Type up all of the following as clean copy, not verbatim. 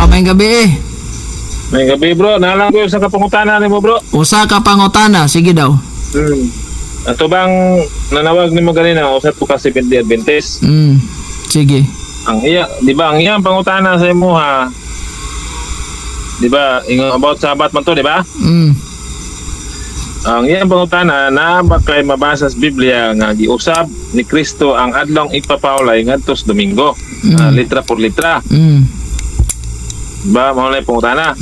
may gabi eh. May gabi bro, nalang ko sa kapangutana ni mo bro. Usa ka pangutana, sige daw. Ato bang nanawag ni mo ganina usat ko kasi Seventh-day Adventist. Sige. Ang iya, di ba? Ang iyang pangutana sa imo ha. Di ba? About Sabat man to, di ba? Ang iyang pangutana na ba kay mabasa sa Biblia nga giusab ni Kristo ang adlong ipapawlay ngadto sa Domingo. Litra por litra. Ba, maulay pangutana.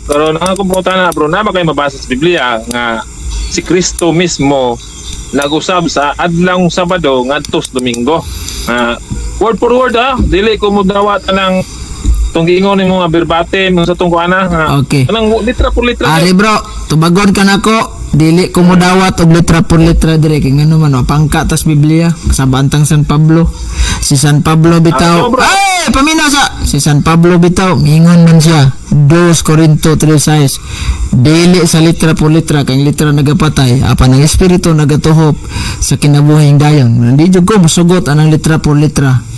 Pero nang akong pangutana bro, na ba kay mabasa sa Biblia nga si Kristo mismo nag-usab sa adlong Sabado ngadto sa Domingo. Word for word dili ko mo dawat ng tunggingon ni mga verbatim sa tungkuana. Okay. Kanang litra por litra. Ari bro, tubagon ka nako. Dili ko mo dawat og litra por litra dire kay ngano man pangka tas Biblia sa bantang San Pablo. Si San Pablo bitaw. Ay, paminaw sa si San Pablo bitaw, mingon man siya. 2 Corinto 3:6. Dili sa litra por litra kay litra nagapatay, apan ang espiritu nagatuhop sa kinabuhing dayon. Hindi jud ko masugot anang litra por litra.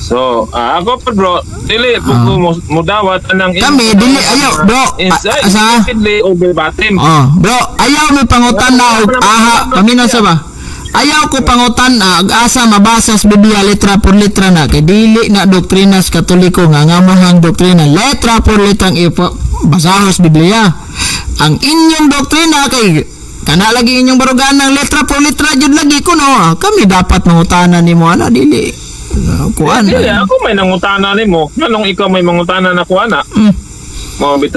So, ako pa bro, dili po ko mo dawat anang Kami dili ayo bro. Asa? Dili o verbatim. Bro, ayaw mi pangutan na og paminaw sa ba? Ayaw ko pangutan na ag-asa mabasa sa Biblia litra por litra na kay dili na doktrina sa Katoliko nga ngamahang doktrina letra por litrang basahos Biblia. Ang inyong doktrina kay kana lagi inyong barugan ng letra por litra jud lagi kuno. Kami dapat mangutanan nimo ana dili. Kuan. Ako may nangutana nimo. Nganong ikaw may mangutana na kuana?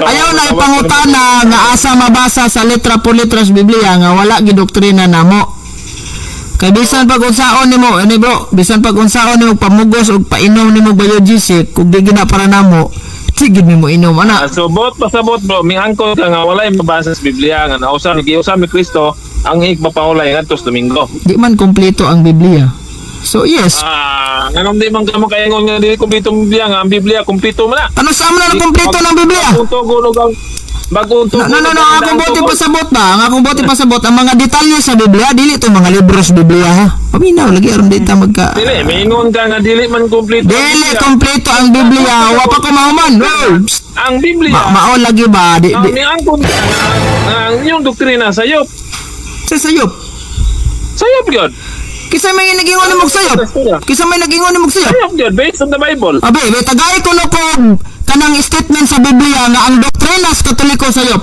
Ayaw na ipangutana nga asa mabasa sa letra por litra sa Biblia nga wala gi doktrina namo. Kay bisan pag unsaon nimo, bro, bisan pag unsaon nimo pamugos og painom nimo biologic kung di gina para namo, sige mo inom ana. So bot pasabot bro, miangkon ka nga walay mabasa sa Biblia nga nausa ni Kristo ang ipapawlay ngadto sa Domingo. Di man kompleto ang Biblia. So yes. Anong di man kamo kaingon nga dili kompleto ang Biblia nga ang Biblia kompleto man na. Ano sa man na kompleto ng Biblia? Bagong tugon. No, akong bote pasabot ba? Ang akong bote pasabot ang mga detalye sa Biblia, dili to mga libro sa Biblia ha. Paminaw lagi aron dita magka. Dili, maingon ka nga dili man kompleto. Dili kompleto ang Biblia, wa pa ko mahuman. Ang Biblia. Mao lagi ba? Miangkon ka ang inyong doktrina sayop. Sa sayop. Sayop gyud. Kisa may nagingon ni sayop. Kisa may nagingon ni sayop. Sayop gyud based on the Bible. Abe, tagay ko no ko kanang statement sa Biblia nga ang doktrina sa Katoliko sayop.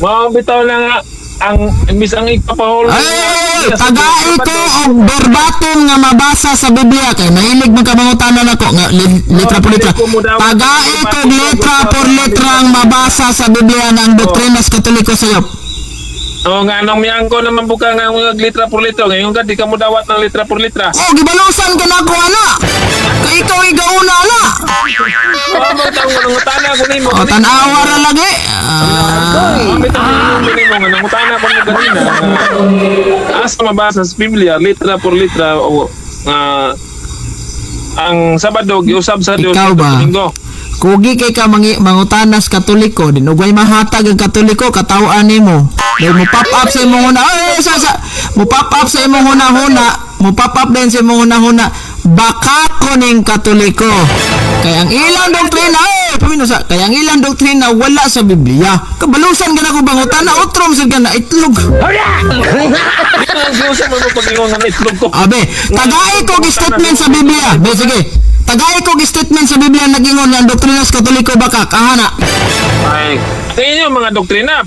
Wa bitaw na nga ang imbis ang ipapahol. Ay, tagay ko og verbatim nga mabasa sa Biblia kay mahilig man ka mangutanan nako nga letra por letra. Tagay ko letra por letra ang mabasa sa Biblia nga ang doktrina sa Katoliko sayop. Nga anong miangko naman buka nga ang litra por litra. Ngayon ka, di ka mo dawat ng litra por litra. Gibalusan ka na ko, ana. Kay ikaw igauna, ana. Nangutana ko nimo. Tanawa ra lagi. Nangutana ko nimo ganina. Asa mabasa sa Biblia, litra por litra, ang Sabado, giusab sa Diyos sa Domingo. Kugi kay ka mangutanas Katoliko, din ugay mahatag ang Katoliko katawaan nimo. Dahil mo pop up sa imong huna. Mo pop up sa imong huna-huna. Mo pop up din sa imong huna-huna. Baka ko ning Katoliko. Kaya ang ilang doktrina, kaya ang ilang doktrina wala sa Biblia. Kabalusan ka na ko bangutana, utrom sa ka na itlog. Abe, tagay ko statement sa Biblia. Be, sige. Tagay ko statement sa Biblia nagingon nga ang doktrina sa Katoliko baka kahana. Ay, tingin yung mga doktrina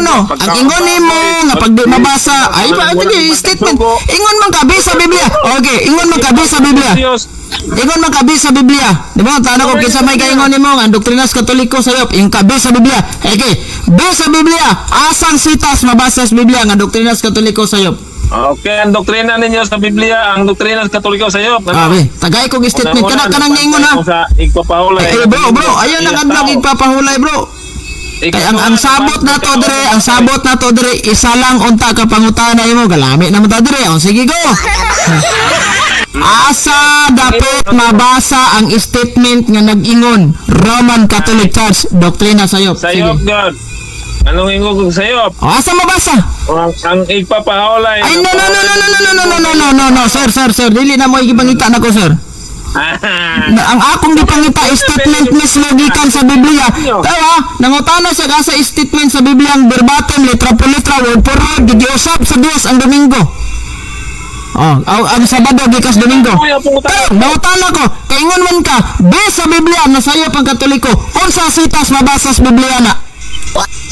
no. Ang ingon nimo nga pag di mabasa ay ba statement. Ingon man kabi sa Biblia. Okay, ingon man kabi sa Biblia. Ingon man kabi sa Biblia. Di ba tanong ko kinsa may kaingon nimo nga ang doktrina sa Katoliko sayop, yung kabi sa Biblia. Okay, be sa Biblia. Asang sitas mabasa sa Biblia nga doktrina sa Katoliko sayop. Okay, ang doktrina ninyo sa Biblia, ang doktrina sa Katoliko sayo. Tagay ko statement kanang niingon ha. Sa igpapahulay. Bro, ayan ang adlog igpapahulay, bro. Kay ang sabot na to dire, isa lang unta ka pangutana imo, galami naman ta dire. Sige go. Asa dapat mabasa ang statement nga nag-ingon Roman Catholic Church doktrina sayop. Sayop God. Anong ingon ko sayop? Asa mabasa? Ang igpapahulay. Ay no, sir, dili na mo igipangita nako, sir. Ang akong gipangita statement mismo gikan sa Biblia. Kaya nangutana sa gasa statement sa Biblia ang verbatim letra por letra word for word giusab sa Dios ang Domingo. Ang Sabado gikas Domingo. Nangutana ko, kaingon man ka, base sa Biblia na sayo pang Katoliko, unsa sitas mabasa sa Biblia na?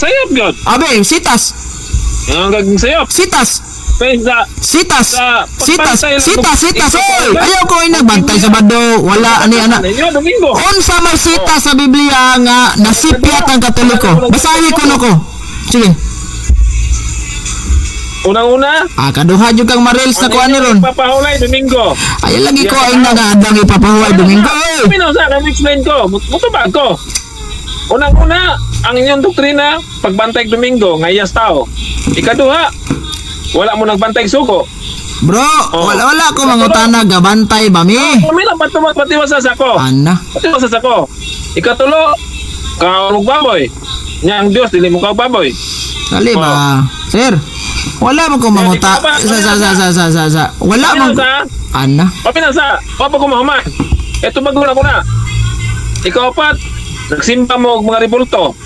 Sayop yun. Abe, sitas. Ang gaging sayop. Sitas. Kaya Sitas. sa Sitas. pagbantay lang Sitas. kung- Oy, ayaw ko nagbantay Sabado. Wala ani ana. Ninyo, Domingo. Unsa may sitas sa Biblia nga nasipyat ang Katoliko? Basahin ko ko. Sige. Unang-una, Kaduha jud kang marils na kuan ni ron. papahulay, Domingo. Ay lagi ko ay nagaadang ipapahuway Domingo. Oy. Pinaw sa akin, explain ko. Mutubag ko. Unang-una, ang inyong doktrina, pagbantay Domingo, ngayas tao. Ikaduha, wala mo nagbantay suko. Bro, wala ko mangutana gabantay ba mi? Kumila, patiwasas ako. Ana. Patiwasas ako. Ikatulo, kaulog baboy. Nya ang Diyos, dili mo baboy. Dali ba? Sir, wala mo ko manguta. Sa. Wala mo. Ana. Papinasa, papa ko mahuman. Eto bagula ko na. Ikaw-apat, nagsimba mo og mga ribulto.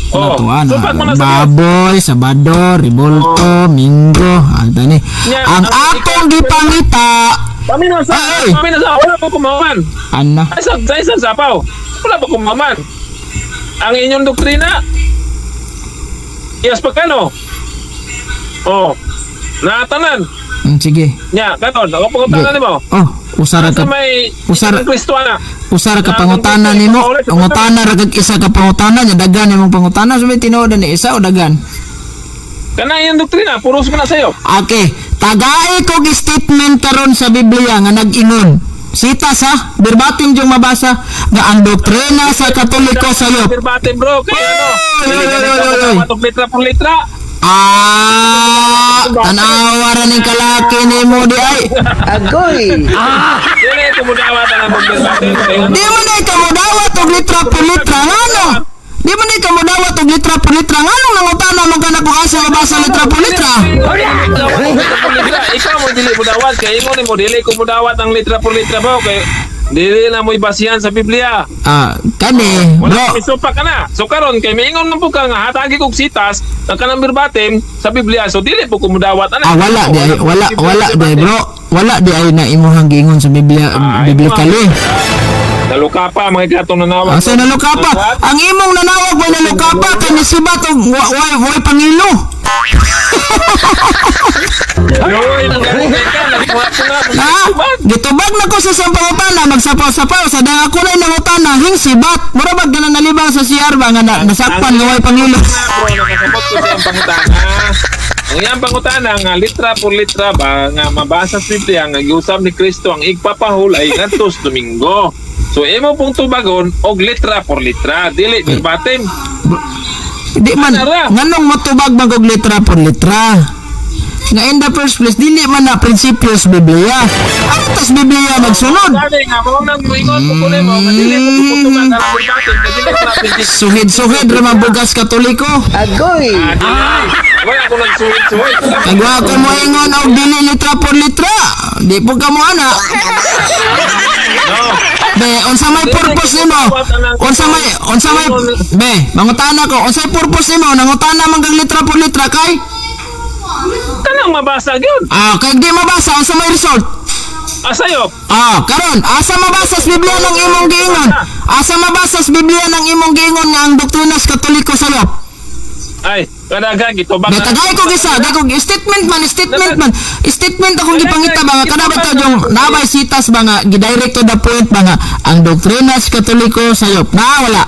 Natuan. supat mo na sa Diyos. Baboy, Sabado, Ribolto, Minggo. Anta ni. Nya, Ang akong gipangita. Paminasa, Ay! wala pa kumaman. Ana. Ay, sa isang sapaw, wala pa kumaman. Ang inyong doktrina, iyas pagkano? Natanan. Sige. Nya, katon, ako pangutangan mo. Usara Sa ka. may Usara- Kristuana. Usara ka pangutana nimo. Pangutana ra kag isa ka pangutana nya dagan imong pangutana sumay tinuod ni isa o dagan. Kana iyong doktrina, puros ko na sa'yo. Okay, tagay ko statement karon sa Biblia nga nag-ingon. Sitas ha, verbatim yung mabasa nga ang doktrina sa Katoliko sayo. Verbatim, bro. Kaya ano? Oy, oy. Matog litra por litra. Tanawa ra ning kalaki nimo di ay. Dili, kumudawat ang among verbatim. Di man ay kamudawat og litra por litra ngano? Di man ay kamudawat og litra por litra ngano nangutana man kana kung asa mabasa litra por litra? Ikaw mo dili mo dawat. Kaya ingon mo, dili ko mo dawat ang litra por litra, bro. Kaya dili na mo ibasihan sa Biblia. Kani, bro. Wala, isupa ka na. So karon kay maingon man po ka nga hatagi kog sitas ang kanang verbatim sa Biblia. So dili po ko mudawat ana. Wala di ay bro. Wala di ay na imuhang gingon sa Biblia biblically. Naluka pa mga gatong nanawag. Asa naluka pa? Ang imong nanawag way naluka pa kay nisibat og way pangilo. Yoy, nagagay ka, nagbuhat ko na. Gitubag na ko sa sampangutana, magsapaw-sapaw sa dang ako na nangutana, hingsibat. Mura ba ganang nalibang sa CR ba nga nasakpan nga way pangilo. Bro, nakasabot ko sa pangutana. Ang iyang pangutana nga litra por litra ba nga mabasa sa Biblia nga giusab ni Kristo ang igpapahulay ngadtos Domingo. So imo pong tubagon og litra por litra, dili verbatim. Di man, nganong matubag mag og litra por litra? Nga in the first place, dili man na prinsipyo sa Biblia. Ano tas Biblia nagsunod? Dali nga mo nang muingon ko kuno mo, dili mo putugan ang verbatim, dili tra prinsipyo. Suhid-suhid ramang bugas Katoliko. Wala ko nagsuhid-suhid. Kagwa ko mo ingon og dili litra por litra. Di po ka mo ana. Be, unsa may purpose nimo? Unsa may be, mangutana ko, unsa may purpose nimo? Nangutana man kag litra por litra kay? Kanang mabasa gyud. Kay di mabasa unsa may result? Asayop. Karon, asa mabasa sa Biblia ng imong giingon? Asa mabasa sa Biblia ng imong giingon nga ang doktrina sa Katoliko sayop? Ay, kadaga gito ba? Betagay ko gisa, dai ko statement akong gipangita ba nga kada ba yung nabay sitas ba nga gidirect to the point ba nga ang doktrina sa Katoliko sayop na wala.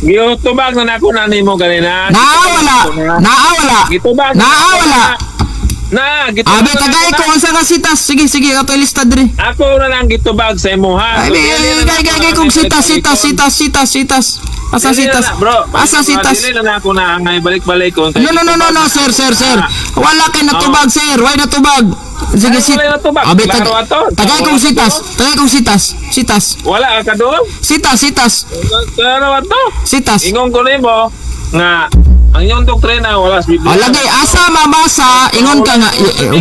Gitubag na nako na nimo ganina. Naawala. Gitubag. Naawala. Gitubag. Betagay ko unsa ka sitas. Sige, ato ilista diri. Ako na lang gitubag sa imo ha. Gay kong sitas. Asa sitas? Bro, Asa sitas? Dili na ako na angay balik-balik ko. No, sir. Wala kay natubag, sir. Why natubag? Sige, Wala natubag. Klaro ato. Tagay kong sitas. Wala ka doon? Sitas. Klaro ato. Sitas. Ingon ko nimo nga ang iyong doktrina wala sa Biblia. Lagay asa mabasa ingon ka nga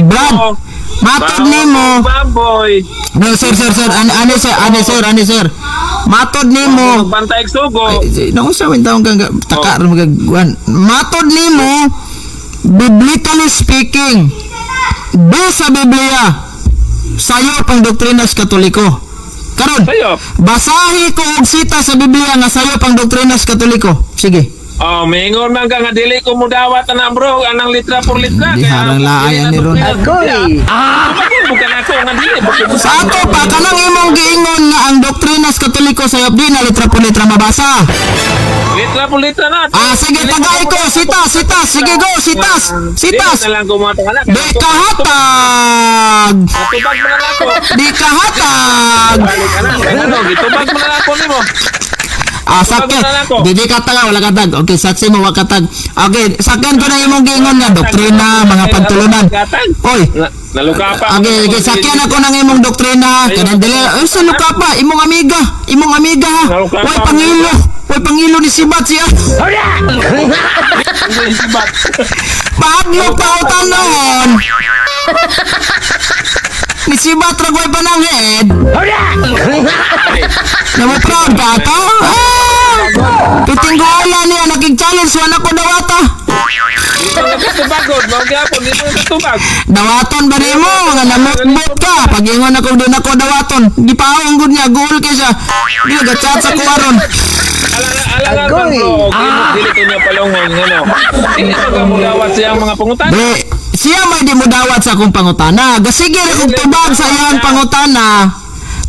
Brad. Matod nimo. Baboy. No, sir. Ani, sir. Matod nimo. Magbantay og sugo. Naunsa man taong kang takar magagwan. Matod nimo, biblically speaking, sa Biblia, sayo pang doktrinas Katoliko. Karon, Sayo. basahi ko og sita sa Biblia nga sayo pang doktrinas Katoliko. Sige. Oh, mingon man ka nga dili ko mudawat na bro anang litra por litra. Di harang laayan ni Ron. Agoy! Bukan ako nga dili. Sa ato pa, kanang imong giingon nga ang doktrinas Katoliko sayo di na litra por litra mabasa. Litra por litra na. Sige, tagay ko. Sitas. Sige, go. Sitas. Dili na lang ko mga tanganak. Di kahatag. Tubag mo na lang ako. Di kahatag. Balik ka na. Ano, gitubag mo na lang ako nimo. Sakyan. Tubag mo na lang ako. Di katag, wala katag. Okay, saksi mo, wala katag. Okay, sakyan ko na imong giingon nga doktrina, mga pagtulunan. Oy. Naluka pa. Okay, sakyan ako ng imong doktrina. Kanang dili, sa luka pa, imong amiga ha. Oy, pangilo ni Sibat siya. Pahadlok pa utanon. Ni Sibat ragoy pa ng head. Namu-proud ka to? Piting gola niya, naging-challenge, wala ko dawata. Tubagod, mga gyapon, dito na tubag. Dawaton ba rin mo? Mga namutbot ka. Pag ingon ako doon ako dawaton. Di pa akong good niya, goal ka siya. Di nag-chat sa kuwaron. Alangan bro, dili ko niya palungon, ano. Hindi ka mo dawat siyang mga pangutan. Di, siya may di mo dawat sa akong pangutana. Gasige rin kong tubag sa iyang pangutana.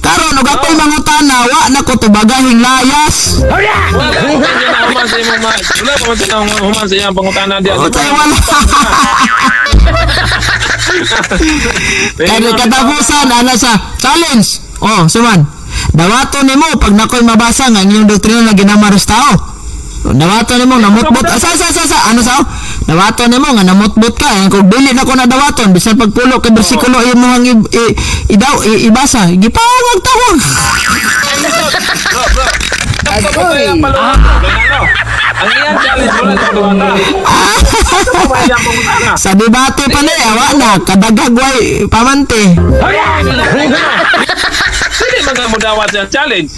Karon ug ako'y mangutana, wa na ko tubagahing layas. Wala human sa imong wala pa man sa human sa iyang pangutana diya. O tayo wala. Kaya katapusan, ano sa challenge. Oh, suman. Dawaton nimo pag nakoy mabasa nga ang iyong doktrina na ginamaros tao. Dawaton nimo namutbot. Ano sa? Dawaton nimo nga namutbot ka. Kung dili na ko na dawaton, bisan pagpulo ka bersikulo imong ibasa. Gipawag tawag. Bro. Agoy. Ang iyang challenge mo lang duwata. Sa debate pa na awa na kadagagway pamante. Hindi man ka mo dawat siyang challenge.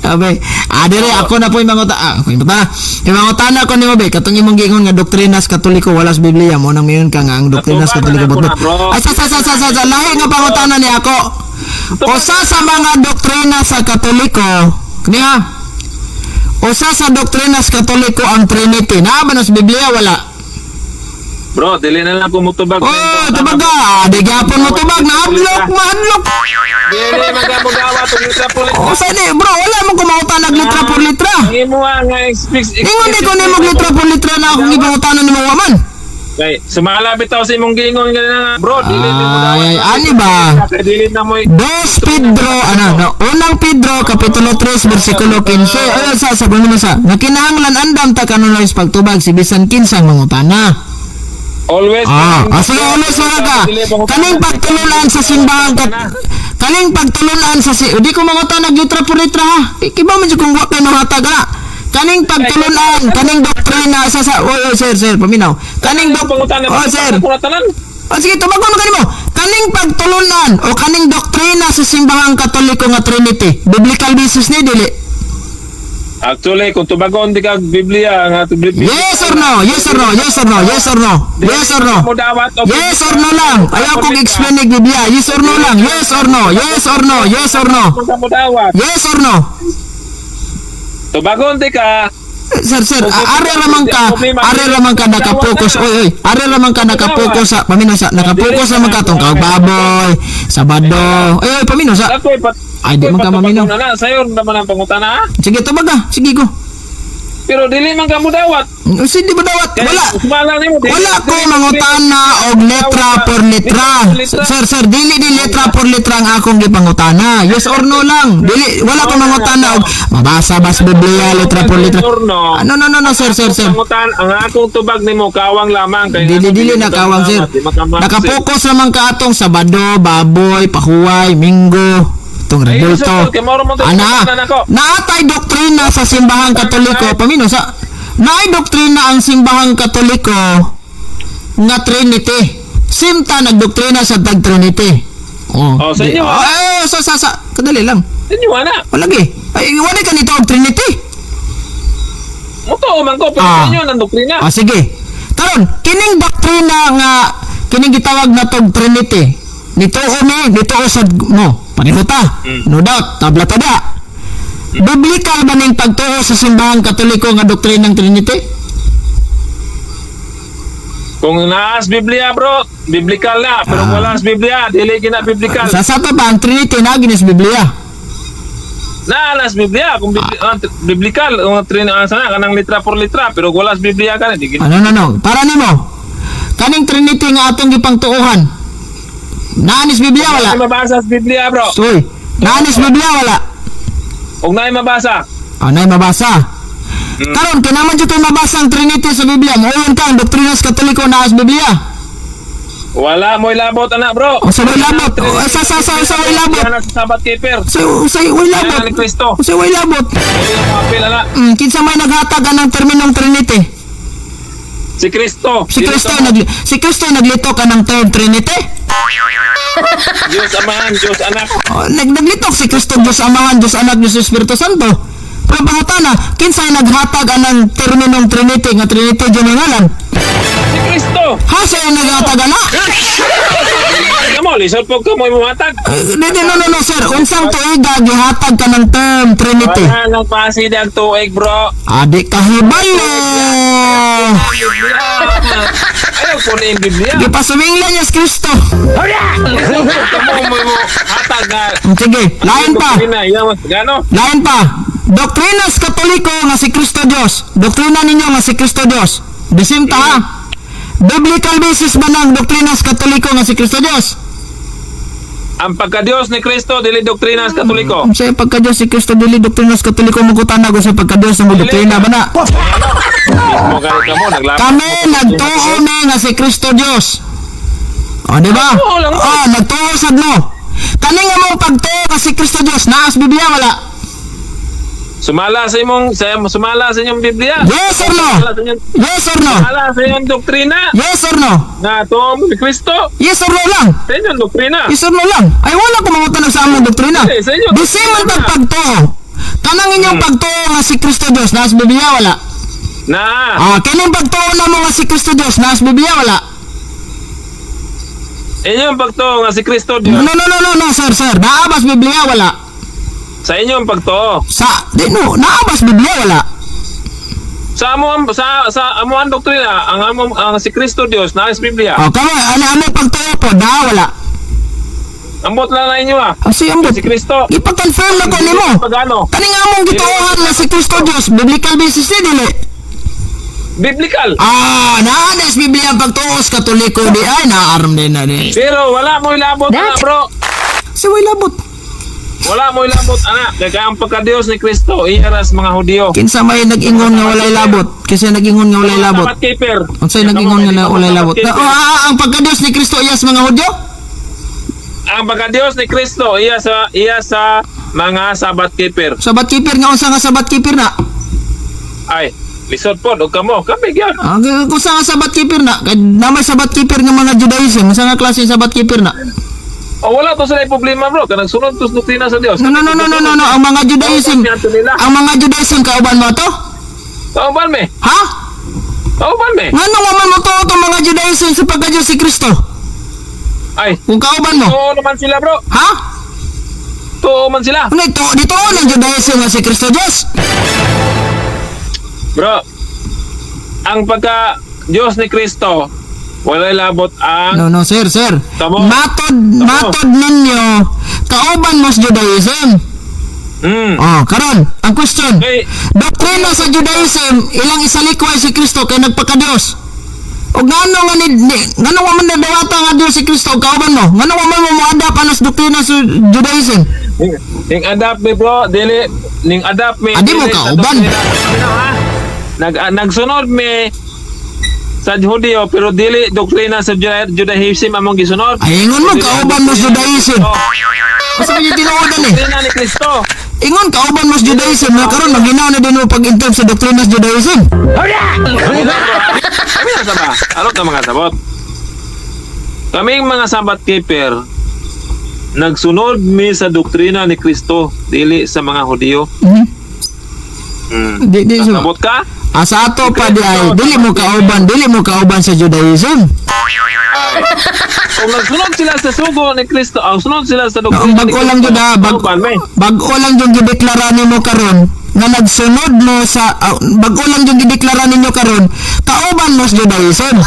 Abe, dire ako na po yung mangutana ko nimo be katong imong giingon nga doktrinas Katoliko wala sa Biblia mo nang mayon ka nga ang doktrinas Katoliko budot. Sa lahi nga pangutana ni ako. Usa sa mga doktrina sa Katoliko, niya. Usa sa doktrina sa Katoliko ang Trinity. Naa ba na sa Biblia wala? Bro, dili na lang ko mutubag. Tubaga. Di gyapon mo tubag na mahadlok. Dili man ka mo dawat og litra por litra. Usa ni, bro, wala man kumangutan nag litra por litra. Imo nga expect. Ingon di ko nimo litra por litra na akong gipangutanan nimo waman. Kay sumalabit taw sa imong giingon nga bro, dili mo Ay, ani ba? Dili na mo. 2 Pedro, unang Pedro, kapitulo 3, versikulo 15. Ay, sabi mo sa, nakinahanglan andam ta kanunoy pagtubag si bisan kinsang mangutana. Always. Sige, always mga ka. Kaning pagtulunan sa simbahan kaning pagtulunan sa di ko mangutana litra por litra ha. Kiba man kung wa kay mahatag ha. Kaning pagtulunan, kaning doktrina sa sir, paminaw. Kaning sir. Sige, tumagon mo kanimo. Kaning pagtulunan o kaning doktrina sa simbahang Katoliko nga Trinity, biblical basis ni dili. Actually, kung tubagon di ka Biblia nga Yes or no? Yes or no? Yes or no? Yes or no? Yes or no? Yes or no lang. Ayaw kong explain ng Biblia. Yes or no lang. Yes or no? Yes or no? Yes or no? Yes or no? Tubagon di ka. Sir, are raman ka nakapokus. Oy. Are raman ka nakapokus sa paminosa. Nakapokus naman ka tong baboy, Sabado. Oy, paminosa. Ay, di man ka mamino. Sayo naman ang pangutana. Sige, tubaga. Sige ko. Pero dili man ka mo dawat. Hindi mo dawat. Wala ko mangutana og letra por letra. Sir, dili letra por letra ang akong gipangutana. Yes or no lang. Dili wala ko mangutana og mabasa bas Biblia letra por letra. No, sir. Ang akong tubag nimo kawang lamang kay Dili na kawang, sir. Nakapokus naman ka atong Sabado, baboy, pahuway, Minggo. Itong rebulto. Naatay doktrina sa simbahang Katoliko. Pamino sa naay doktrina ang simbahang Katoliko nga Trinity. Simta nagdoktrina sa tag Trinity. Oh, sa inyo, kadali lang. Inyo ana. Walagi. Ay, wala ka nito og Trinity. Muto man ko pero sa inyo nang doktrina. Sige. Karon, kining doktrina nga kining gitawag na tog Trinity. Nito usad mo. Paniluta. No doubt, tabla tada. Biblical ba ning pagtuo sa simbahang Katoliko nga doktrinang Trinity? Kung naas Biblia bro, biblical na. Pero wala sa Biblia, dili gina biblical. Sa sato ba ang Trinity na ginis Biblia? Naalas Biblia kung biblical sana kanang litra por litra pero wala sa Biblia ka di gina. No. Para nimo. Kaning Trinity nga atong gipangtuohan. Naanis Biblia wala? Nay mabasa sa Biblia bro. Uy, naanis Biblia wala? Og nay mabasa. Nay mabasa. Karon kinaman jud tay mabasa ang Trinity sa Biblia. Moyon ka ang doktrina sa Katoliko naas Biblia. Wala mo'y labot anak bro. Sa way labot. Sa way labot. Yan sa Sabbath keeper. Sa way labot. Yan ni Kristo. Sa way labot. Apil ala. Kinsa may naghatag ng terminong Trinity? Si Kristo. Si Kristo naglitok ka ng third Trinity? Diyos Amahan, Diyos Anak. Naglitok si Kristo, Diyos Amahan, Diyos Anak, Diyos Espiritu Santo. Pero pangutana, kinsay naghatag ng terminong Trinity nga Trinity dyan ang ngalan? Si Kristo. Ha, siya yung naghatag na? Kamu, lisod po ka mo imuhatag. No, sir. Unsang tuiga, gihatag ka ng term Trinity. Wala nang pasid ang tuig bro. Adik kahibalo. Ayaw po na yung Biblia. Gipasuminglan niya si Kristo. Kamu mo hatag na. Sige, lain pa. Gano? Lain pa. Doktrinas Katoliko nga si Kristo Diyos. Doktrina ninyo nga si Kristo Diyos. Bisim ta ha. Biblical basis ba ng doktrinas Katoliko nga si Kristo Diyos? Ang pagka-Diyos ni Kristo, dili doktrina sa Katoliko. Sa pagka-Diyos si Kristo dili doktrinas Katoliko mo kutana ko sa pagka-Diyos mo doktrina ba na? Mismo galit ka mo, naglaban. Kami nagtuo na nga si Kristo Diyos. O, di ba? Nagtuo sad mo. Kani nga mong pagtuo nga si Kristo Diyos, naas Biblia wala? Sumala sa inyong Biblia. Yes or no? Yes or no? Sumala sa inyong doktrina. Yes or no? Na to ni Kristo. Yes or no lang? Sa inyong doktrina. Yes or no lang? Ay wala ko mangutan sa among doktrina. Hindi, sa inyo, Bisim man doktrina. pagtuo. Kanang inyong pagtuo nga si Kristo Diyos, naas Biblia wala? Na. Kining pagtuo na mo nga si Kristo Diyos, naas Biblia wala? Inyong pagtuo nga si Kristo No, Diyos. sir. Naabas Biblia wala? Sa inyong pagtuo. Naabas Biblia wala? Sa amuan doktrina, ang si Kristo Diyos na sa Biblia. Kamo, ano pagtuo po, wala? Ambot lang na inyo Ambot. Si Kristo. Ipa-confirm na ko nimo. Pagano? Kaning among gituohan na si Kristo Diyos, biblical basis ni dili. Biblical. Naanas Biblia ang pagtuo sa Katoliko di ay naaram din na di. Pero wala mo ilabot na bro. Si way labot. Wala mo ilabot anak. Kaya ang pagka-Diyos ni Kristo, iaras mga Hudyo. Kinsa may nag-ingon nga walay labot? Kasi nag-ingon nga walay labot. Sabbath keeper. Unsay nag-ingon nga walay labot? Ang pagka-Diyos ni Kristo iyas mga Hudyo? Ang pagka-Diyos ni Kristo, iya sa mga Sabbath keeper. Sabat keeper nga unsa nga sabat keeper na? Ay, lisod po, og kamo. Kami gyud. Kung sa nga sabat keeper na, kay namay sabat keeper nga mga Judaism, unsa nga klase sabat keeper na? O wala to sila problema bro, kanang sunod to sa doktrina sa Dios. No. Ang mga Judaism kauban mo to? Kauban me. Ha? Kauban me. Ngano man mo to itong mga Judaism sa pagka-Diyos si Kristo? Ay, Kung kauban mo? tuo naman sila bro. Ha? Tuo man sila. Ano ito? Dito ng Judaism nga si Kristo Diyos? Bro, ang pagka-Diyos ni Kristo, wala labot ang... No, sir. Tamo. Matod ninyo, kauban mo sa Judaism. Karon, ang question. Okay. Doktrina sa Judaism, ilang isalikway si Kristo kay nagpaka-Diyos. O ngano nga man nadawata nga Diyos si Kristo kauban mo? Ngano nga man mo adapt anas doktrina sa Judaism? Ning adapt me bro, dili ning adapt me. Adi mo dili sa kauban. doktrina. Nagsunod me sa Hudyo pero dili doktrina sa Judaism among gisunod. Ay, ingon mo kauban mo sa Judaism. Basta mo yung tinuodan eh. Doktrina ni Kristo. Ingon kauban mo sa Judaism na karon maginaw na din mo pag-in-term sa doktrina sa Judaism. Kami na sa ba? Alok na mga sabot. Kaming mga Sabbath keeper, nagsunod mi sa doktrina ni Kristo, dili sa mga Hudiyo. Di so. Kasabot ka? Asa ato pa di ay dili mo kauban sa Judaism. Kung nagsunod sila sa sugo ni Kristo, ang sunod sila sa Ang doktrina ni bago lang Kristo, jud kauban may. bago lang jud gideklara nimo karon nga nagsunod mo sa bago lang jud gideklara ninyo karon kauban mo sa Judaism.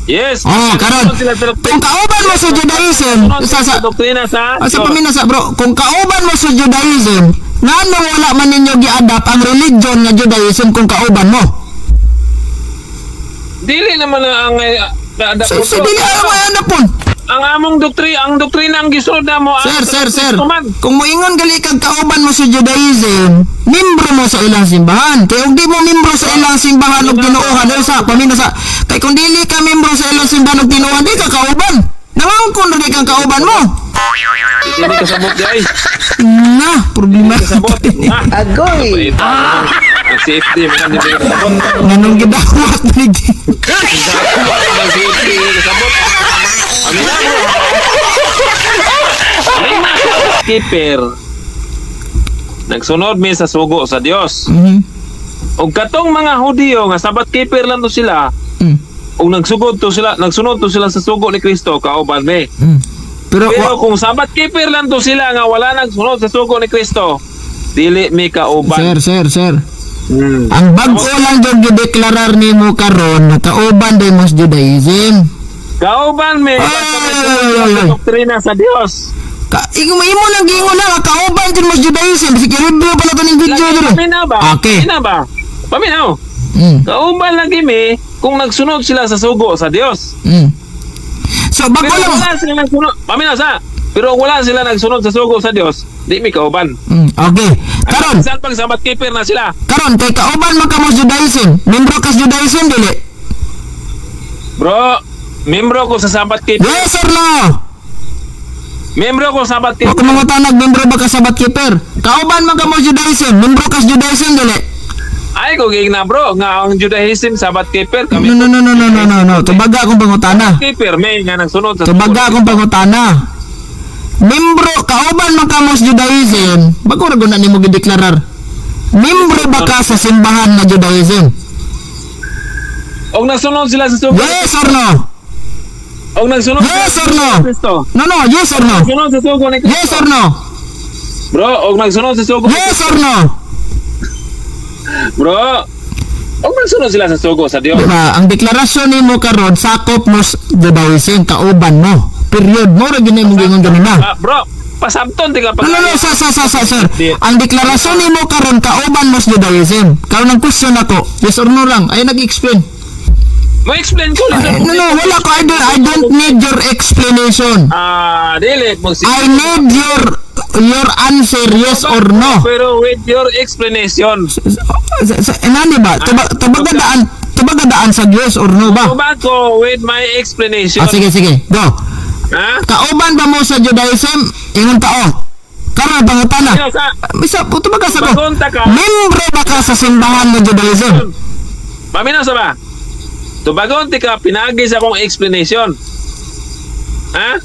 Yes. Karon Sunod sila sa kung kauban mo sa Judaism sunod sila sa doktrina sa sa Diyos. paminasa bro, kung kauban mo sa Judaism, ngano wala man ninyo gi-adapt ang religion nga Judaism kung kauban mo? Dili naman ang So dili ayo ano pon. ang among doktrina ang gisunod na mo. Sir. Kung moingon gali kag kauban mo sa Judaism, membro mo sa ilang simbahan. Kaya kung di mo membro sa ilang simbahan ug tinuohan, sa paminasa. Kay kung dili ka membro sa ilang simbahan ug tinuohan, di ka kauban. Nangangkon na di kang kauban mo. Dili kasabot ay. Na, problema. Kasabot. Agoy! Ang safety man dili kasabot. Nganong gidawat ni Ang safety kasabot. Amin na bro. May mga keeper. Nagsunod mi sa sugo sa Dios. Og katong mga Hudiyo nga Sabbath keeper lang to sila. Og nagsunod to sila sa sugo ni Kristo, kauban mi. Pero Pero kung Sabbath keeper lang to sila nga wala nagsunod sa sugo ni Kristo, dili mi kauban. Sir. Ang bago lang jud gideklarar nimo karon na kauban din mo sa Judaism. Kauban mi sa doktrina sa Dios. Imo lang gingon na kauban din mo sa Judaism. Sige review pala to ning video dito. Paminaw ba? Okay. Paminaw. Kauban lagi mi kung nagsunod sila sa sugo sa Dios. So bago Pero lang. wala sila nagsunod. Paminaw sa. Pero wala sila nagsunod sa sugo sa Dios, di mi kauban. Okay. Karon, Saan pag Sabbath keeper na sila? kay kauban man ka mo sa Judaism. Membro ka sa Judaism dili? Bro, membro ko sa Sabbath keeper. Yes or no? Membro ko sa Sabbath O keeper. kung mga tanag, membro ba ka sa Sabbath keeper? Kauban man ka mo sa Judaism. Membro ka sa Judaism dili? Ay, kung na bro, nga ang Judaism, Sabbath keeper, kami No. Tubaga akong pangutana. keeper, may nga nagsunod sa Tubaga akong pangutana. Membro, kauban man ka mo sa Judaism. Bago ra guna nimo gideklarar. Membro ba ka sa simbahan na Judaism? Og nagsunod sila sa sugo. Yes or no? Og nagsunod Yes sila or no? sa Kristo. No, yes or no? Nagsunod sa sugo ni Kristo. Yes or no? Bro, og nagsunod sa sugo. Yes or no? Bro, og nagsunod sila sa sugo sa Dios. Diba, ang deklarasyon nimo karon sakop mo sa Judaism, kauban mo. Period. Mo ra ginay mo gingon ganina. Bro, pasabton tiga pag. No, sir. Ang deklarasyon nimo karon kauban mo sa Judaism. Karon ang question ako, yes or no lang. Ay nag-explain. Mo explain ko No, wala ko. I don't need your explanation. Dili mo I need your answer, yes or no. Pero with your explanation. Nani ba? Tubagadaan sa yes or no ba? Tubag ko with my explanation. Sige. Go. Ha? Kauban ba mo sa Judaism? Ingon tao. Karon pangutana. Sino sa? Bisa puto ba ka sa ko? Tubagonta ka. Membro ba ka sa simbahan ng Judaism? Paminaw sa ba? Tubagon ti ka pinagi sa akong explanation. Ha?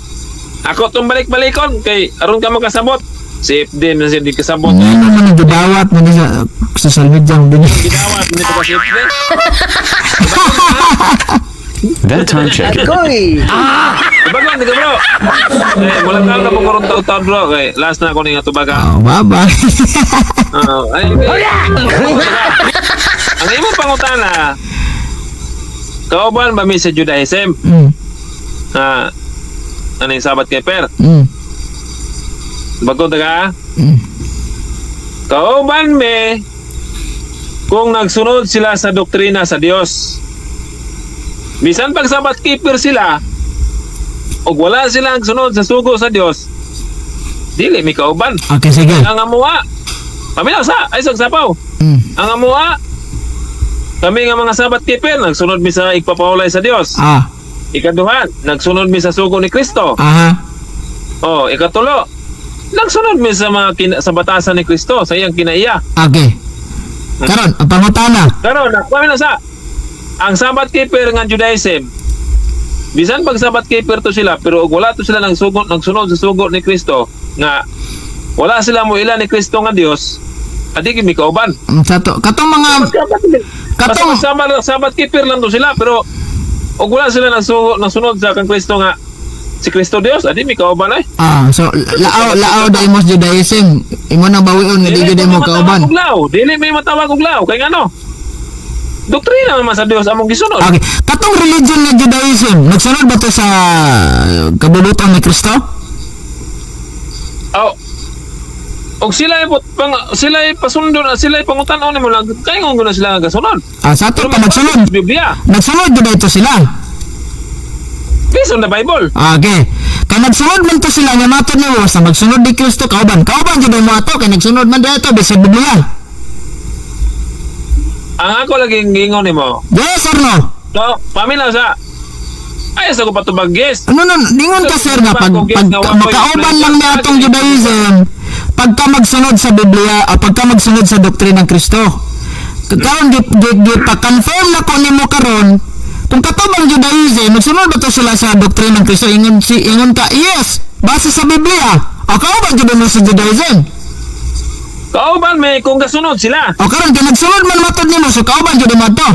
Ako tong balik-balikon kay aron ka makasabot. Safe din na siya di kasabot. Ano man ang gidawat man sa social media mo din. Gidawat ni to ka safe din. That time check. Agoy! Tubagon di ka bro. Wala ka na po karon taon bro kay last na ako ni nga tubaga. Oh, bye-bye. Ang imong pangutana. Kauban ba mi sa Judaism? Ano yung Sabbath keeper? Bago ka? Kauban me kung nagsunod sila sa doktrina sa Dios. Bisan pag Sabbath keeper sila o wala sila nagsunod sa sugo sa Dios, dili mi kauban. Okay, sige. Ang amuha, paminaw sa, ay sapaw. Ang amuha, kami nga mga Sabbath keeper, nagsunod mi sa igpapaulay sa Dios. Ikaduha, nagsunod mi sa sugo ni Kristo. O, ikatulo, nagsunod mi sa mga sa batasan ni Kristo, sa iyang kinaiya. Okay. Karon, ang pangutana. Karon, paminaw sa, ang Sabbath keeper nga Judaism, bisan pag sabat keeper to sila pero og wala to sila nagsunod sa sugo ni Kristo nga wala sila mo ila ni Kristo nga Dios, adi kimi kauban. Sato katong mga katong Sabat keeper lang to sila pero og wala sila nagsunod sa kang Kristo nga si Kristo Dios, adi mi kauban ay. so lao dai mos Judaism. Imo nang bawion nga di gyud mo kauban. Dili may matawag og lao kay ngano? Doktrina naman sa Dios among gisunod. Okay, katong religion nga Judaism, nagsunod ba to sa kabubuton ni Kristo? Og sila ay pasundon, sila ay pangutan-on nimo lang kay ngon na sila nga gasunod. Sa ato pa nagsunod. Biblia. Nagsunod gyud ito sila. Based on the Bible. Okay. Kaya nagsunod man to sila nga matod ni sa magsunod ni Kristo kauban. Kauban gyud mo ato kay nagsunod man dito sa Biblia. Ang ako laging gingon nimo. Yes or no? So, pamila sa ay sa ko patubag yes. No, dingon ka sir nga pag makauban lang ni atong Judaism pagka magsunod sa Biblia o pagka magsunod sa doktrina ng Kristo. Karon di pa-confirm na ko nimo karon kung katubang Judaism, magsunod ba to sila sa doktrina ng Kristo? Ingon ka, yes, base sa Biblia. O kauban gyud mo sa Judaism. Kauban may kung gasunod sila. O karon kay nagsunod man matod nimo so kauban gyud mo to.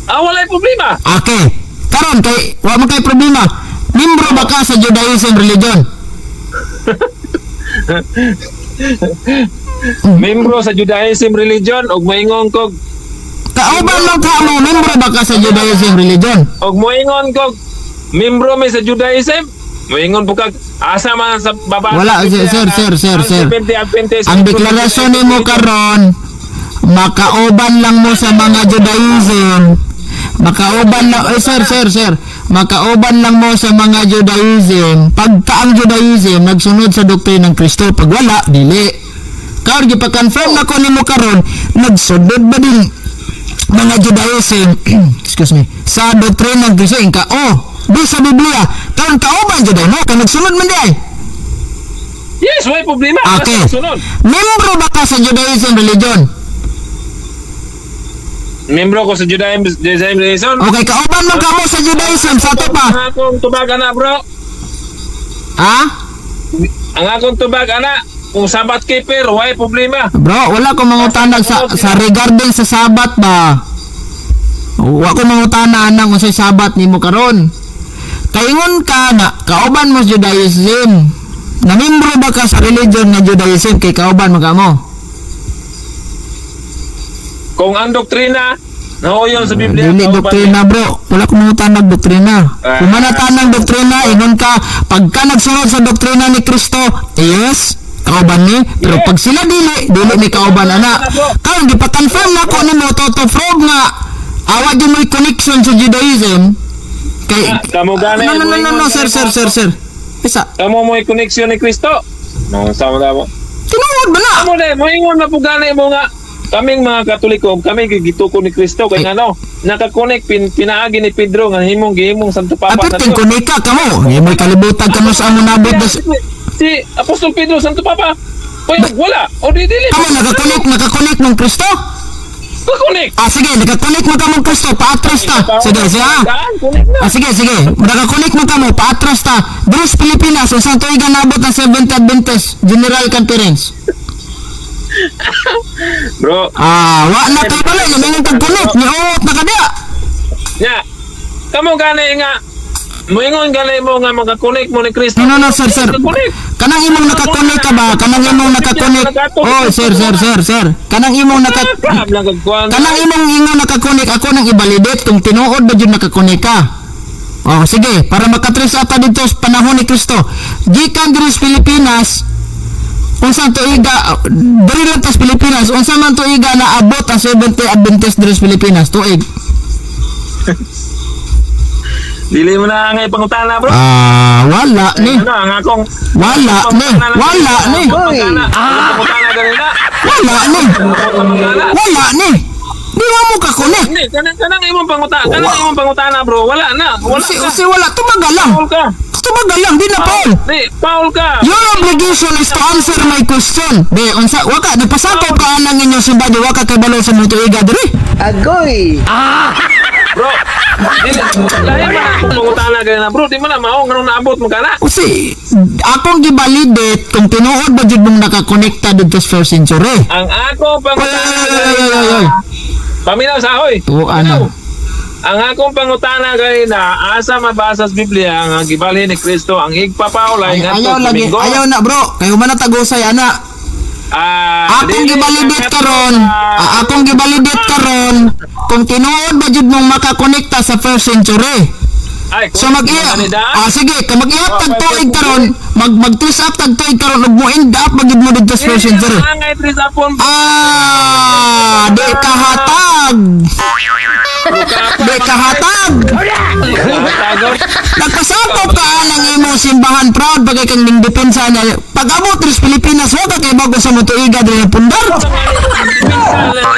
Walay problema. Okay. Karon kay wa man kay problema. Membro ba ka sa Judaism religion? Membro sa Judaism religion og moingon kog Kauban lang ka mo, membro ba ka sa Judaism religion? og moingon kog membro mi sa Judaism. Moingon po kag asa man sa baba. Wala, sir. Ang deklarasyon nimo karon makauban lang mo sa mga Judaism. Makauban lang, sir. Makauban lang mo sa mga Judaism. Pagka ang Judaism nagsunod sa doktrina ng Kristo, pag wala, dili. Karon gipa-confirm na ko nimo karon, nagsunod ba din mga Judaism excuse me sa doktrina ng Kristo inka di sa Biblia karon kauban jud mo kay nagsunod man di. Yes, way problema. Okay. Membro ba ka sa Judaism religion? Membro ko sa Judaism religion. Okay, kauban man ka mo sa Judaism sa to pa. Ang akong tubag ana, bro. Ha? Ang akong tubag ana, kung sabat keeper, way problema. Bro, wala ko mangutanag sa regarding sa sabat ba. Wa ko mangutana nang unsay sabat nimo karon. Kaingon ka na kauban mo sa Judaism. Namembro ba ka sa religion na Judaism kay kauban man ka mo? Kung ang doktrina naoyon sa Biblia, Dili doktrina bro. Wala ko mangutanag doktrina. Kung manatanang doktrina, ingon ka pagka nagsunod sa doktrina ni Kristo, yes, kauban ni. Pero pag sila dili ni kauban ana. Karon di pa confirm na ko nimo to prove nga awa di mo connection sa Judaism. Kay kamo gani no, sir. Isa. Kamo mo koneksyon ni Kristo. No, sama daw. Tinuod ba na? Amo na, moingon na po gani mo nga kaming mga Katoliko, kami gituko ni Kristo kay ngano, naka-connect pinaagi ni Pedro nga gihimong Santo Papa. Apertin kunika ka mo. May kalibutan ka mo sa among nabot. Si Apostol Pedro Santo Papa. Wala. O dili. Kamo naka-connect ng Kristo? Naka-connect. Sige, naka-connect mo ka mong Kristo, paatras ta. Sige. Sige. Naka-connect mo ka mo, paatras ta. Dres Pilipinas, usang tuiga nabot ng Seventh Adventist General Conference. Bro. Wa na kay pala, namingon kag connect, niuot na kada. Nya. Kamo gani nga moingon gani mo nga maka-connect mo ni Kristo. No, sir. Kanang imong naka-connect ka ba? Kanang imong naka-connect. Sir. Kanang imong naka-connect ako nang i-validate kung tinuod ba jud naka-connect ka. Sige, para makatrace ata dito sa panahon ni Kristo. Gikan diri sa Pilipinas, unsa to iga diri lang tas Pilipinas, unsa man to iga na abot ang Seventh Adventist diri sa Pilipinas tuig. Dili mo na nga ipangutana, bro. Wala ni. Ano ang akong Wala ni. Pangutana ganina. Wala ni. Di mo ka connect. Ni kanang imong pangutana, bro. Wala na. Wala. Si wala tumagalang. Paul ka. Tumagalang di na Paul. Di, Paul ka. Your obligation is to answer my question. Di unsa waka napasakop ka anang inyo simbadi waka kay balo sa mga tuiga diri. Agoy! Bro, lahi man akong pangutana ganyan na bro, di man na mao nga naabot mo kana. Kasi akong gibalidate kung tinuod ba jud mong nakakonekta dito sa first century. Ang ako pangutana Ay. paminaw sa hoy. Tuwa na. Ang akong pangutana gay na asa mabasa sa Biblia nga gibalhin ni Kristo ang igpapaulay ngadto Ayaw lagi, Domingo. ayaw na bro. Kayo man natagusay ana. Akong gibalidate karon, akong gibalidate karon kung tinuod ba jud mong makakonekta sa first century. Ay, So sige, kung mag-iap tag tuig karon, mag-twist up tag tuig karon ug mo end up magid mo dito sa first century. Angay tres apon. Di kahatag. Di kahatag. Nagpasabot ka ng imong simbahan proud pagay kang ning depensa na pag-abot sa Pilipinas wa ka kay bago sa motuiga diri na pundar.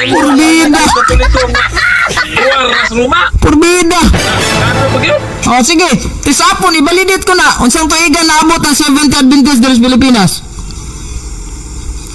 Purbida. Purbida. Oh sige, tisapon ibalidate ko na unsang tuiga naabot ang Seventh Adventist diri sa Pilipinas.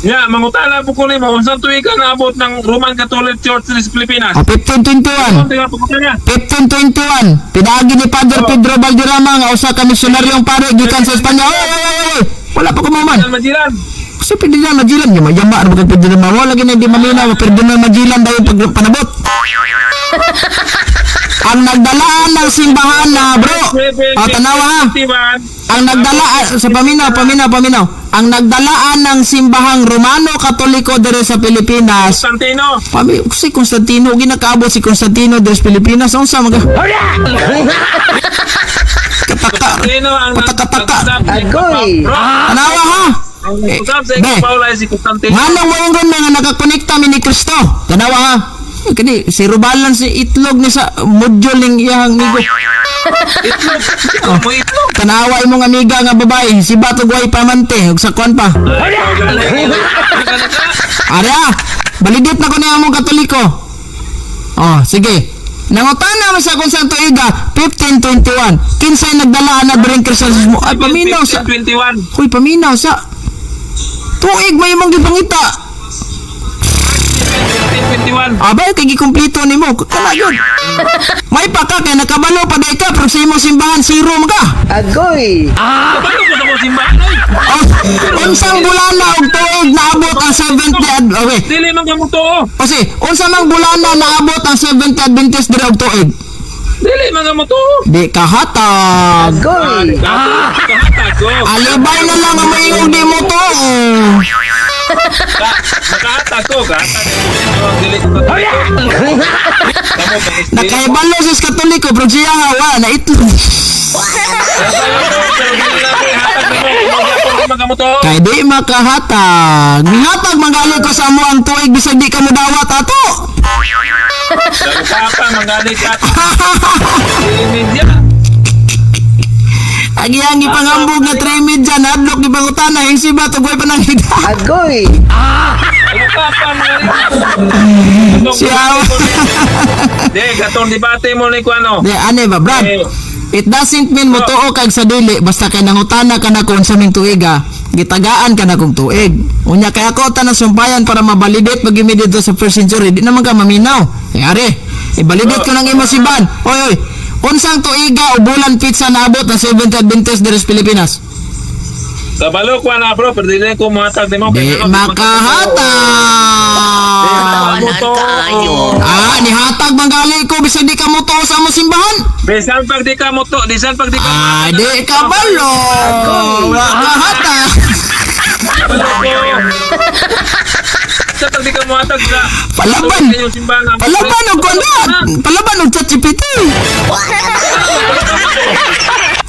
Ya, mangutana po ko nimo unsang tuig ka naabot ng Roman Catholic Church sa Pilipinas. 1521. Tingnan po ko niya. 1521, pinaagi ni Padre Pedro Valderrama nga usa ka misyonaryong pare gikan sa Espanya. Oy. Wala pa ko man. Ang Majilan. Kasi pwede na majilan niya, mayama ano ba pwede na wala gina di mamina, pwede na majilan dahil pag panabot. Ang nagdalaan ng simbahan na bro, tanawa ha. Ang nagdalaan sa paminaw. Ang nagdalaan ng simbahang Romano Katoliko dere sa Pilipinas. Santino. Si Constantino, ginakaabot si Constantino dere sa Pilipinas. Unsa mga Santino ang Pataka-taka. Agoy. Tanawa ha. Usap sa Be. Paula si Constantino. Nganong wayon nga nakakonekta mi ni Kristo. Tanawa ha. Kani si Rubalan si itlog ni sa module ning iyang migo. Itlog. Mo itlog. Tanawa imong amiga nga babae, si Batog way pamante ug sa kwan pa. Ara, balidit na ko ni among Katoliko. Oh, sige. Nangutana mo sa kung saan tuiga 1521. Kinsay nagdala na during Kristiyanismo? Ay paminaw sa 21. Hoy, paminaw sa tuig may imong gipangita. 21. Abay kay gikumpleto nimo. Kana yun. May paka kay nakabalo pa day ka pero sa imong simbahan zero man ka. Agoy! Paano ko sa mo simbahan oy? Unsang bulana og tuig naabot ang 70th okay. Dili man kamo to. Kasi unsa mang bulana naabot ang 70th Adventist diri og tuig? Dili man kamo to. Di kahatag. Agoy! Kahatag ko. Alibay na lang ang mayong di mo to. Nakahatag ko. Dili ko Katoliko. Nakaibalo sa Katoliko pero siya hawa na itlog. Kay di makahatag. Nihatag magali ko sa mo ang tuig bisag di ka mo dawat ato. Papa mangali ka. Media. Agiang ipangambog na trimid dyan, hadlok di pangutana, yung si Bato, goy pa nang hida. Agoy! Papa mangali. Siya. Di, katong debate mo ni Kuano. Di, ane ba, Brad? It doesn't mean mo tuo kag sa dili, basta kay nangutana ka na kung sa ming tuiga, gitagaan ka na kung tuig. Unya kaya ko tanang sumpayan para mabalidate pag-imi dito sa first century, di naman ka maminaw. Are, ibalidate ko ng imo simbahan. Oy, unsang tuiga o bulan pizza naabot ng Seventh Adventist diri sa Pilipinas? Kabalo ko na bro, pero dili ko mahatag di mo. Di makahatag. Nihatag manggali ko bisag di ka mo tuo sa mo simbahan. Bisan pag di ka mo to, bisan pag di ka Di ka balo. Makahatag. Sa pag di ka mahatag sa Palaban. yung simbahan. Palaban og kuan. Palaban og ChatGPT.